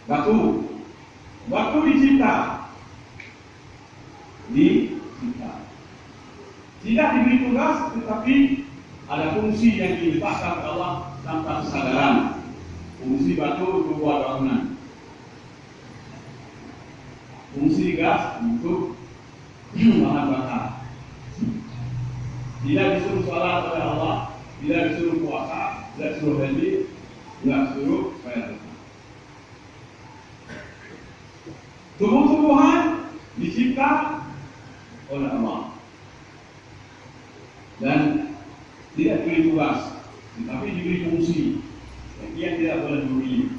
Batu dicipta. Tidak diberi tugas, tetapi ada fungsi yang diletakkan Allah tanpa kesadaran. Fungsi batu untuk buat bangunan. Fungsi gas untuk bahan bakar. Tidak disuruh sholat oleh Allah, tidak disuruh puasa, tidak disuruh haji, tidak disuruh bayar zakat. Tumbuh-tumbuhan dicipta oleh Allah dan tidak diberi tugas, tetapi diberi fungsi yang dia tidak boleh memilih.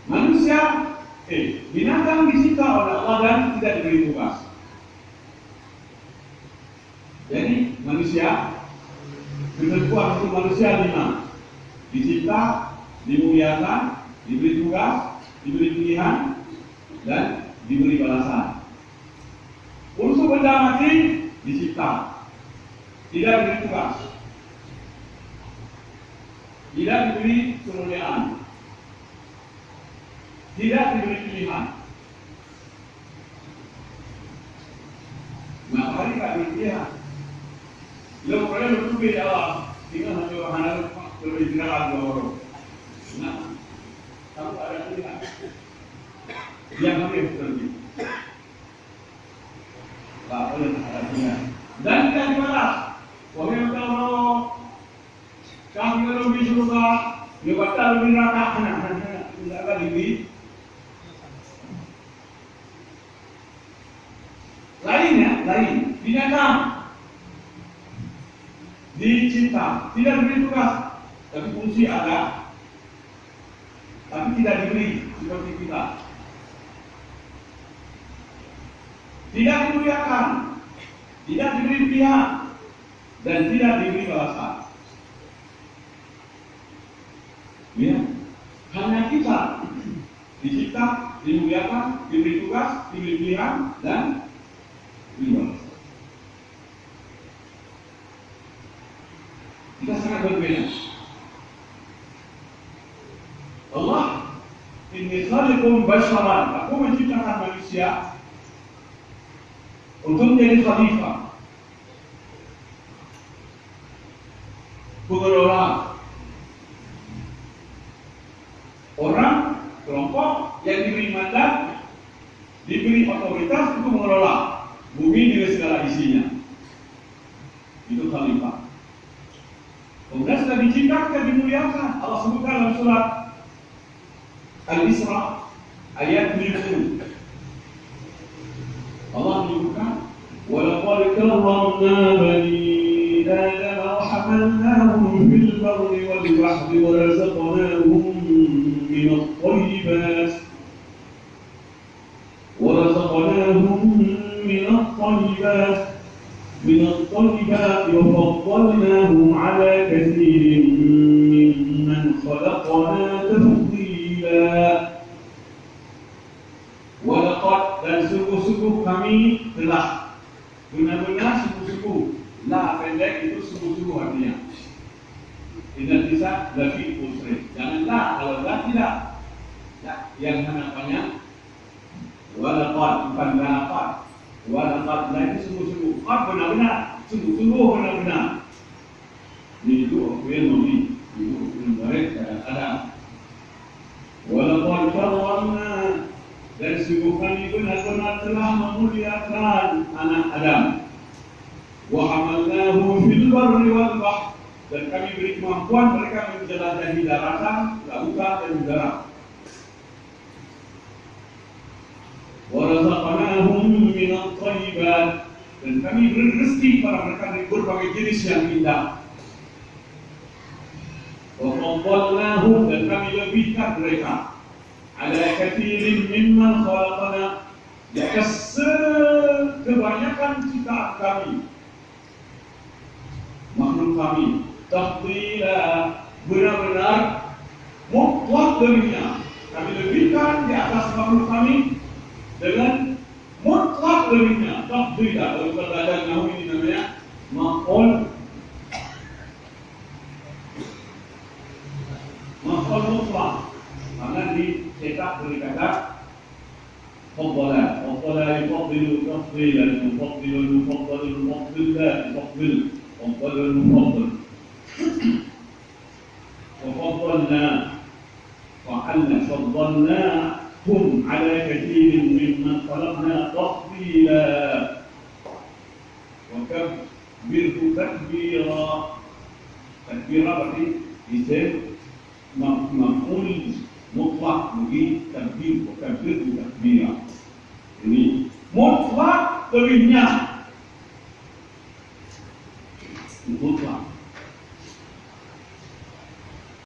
Manusia, binatang dicipta oleh Allah dan tidak diberi tugas. Jadi manusia, ketentuan untuk manusia 5: dicipta, dimuliakan, diberi tugas, diberi pilihan, dan diberi balasan. Untuk benda mati dicipta, tidak diberi tugas, tidak diberi kemuliaan, tidak diberi pilihan. Maka tidak diberi pilihan. Lo boleh bertubi Allah, tinggal hanya hanya lebih kenal orang. Nah, kamu ada pilihan. Yang kami bertubi. Tak boleh ada pilihan. Dan tidak dibalas. Kalau kami lebih surga, dia lebih neraka, tidak ada lebih. Lain binatang dicipta, tidak diberi tugas, tapi fungsi ada, tapi tidak diberi seperti kita. Tidak dimuliakan, tidak diberi pilihan, dan tidak diberi balasan. Ya, hanya kita dicipta, dimuliakan, diberi tugas, diberi pilihan, dan diberi balasan. Kita sangat berbeda. Allah, inni khaliqum basharan, aku menciptakan manusia untuk menjadi khalifah, pengelola, orang, kelompok yang diberi mandat, diberi otoritas untuk mengelola bumi dengan segala isinya. Itu khalifah. Kemudian sudah diciptakan, dimuliakan. Allah sebutkan dalam surat Al-Isra ayat 70. Allah menyebutkan, وَلَقَدْ كَرَّمْنَا بَنِي آدَمَ وَحَمَلْنَاهُمْ فِي الْبَرِّ وَالْبَحْرِ وَرَزَقْنَاهُم من الطيبات وفضلناهم على كثير ممن خلقنا تفضيلا. Walaqad, dan sungguh-sungguh kami telah, benar-benar sungguh-sungguh. La pendek itu sungguh-sungguh artinya. Tidak bisa lafi usri. Janganlah kalau la tidak. Ya, yang namanya walaqad, bukan walaqad. Walaqad itu sungguh-sungguh. Benar-benar, sungguh-sungguh benar-benar. Ini itu akuin nabi, itu akuin baik ada. Walaqad karramna, dan sungguh kami benar-benar telah memuliakan anak Adam. Wa hamalnahu fil barri wal bahr, dan kami beri kemampuan mereka menjelajahi daratan, lautan dan udara. Wa razaqnahum min at-thayyibat, dan kami beri rezeki pada mereka dari berbagai jenis yang indah. Wa faddalnahum, dan kami lebihkan mereka ala katsirin mimman khalaqna, di atas kebanyakan ciptaan kami, makhluk kami. Tafdila, benar-benar mutlak lebihnya. Kami lebihkan di atas makhluk kami dengan mutlak lebihnya. Tafdila, kalau kita belajar nahu ini namanya maf'ul mutlak, karena dicetak berkata faddala yufaddilu tafdilan yufaddilu mufaddil la yufaddil faddalul mufaddil wa faddalnahum ala kathirin mimman khalaqna tafdila wa kabbirhu takbira. Takbira berarti isim maf'ul mutlak, bagi takbir, takbir takbira. Ini mutlak lebihnya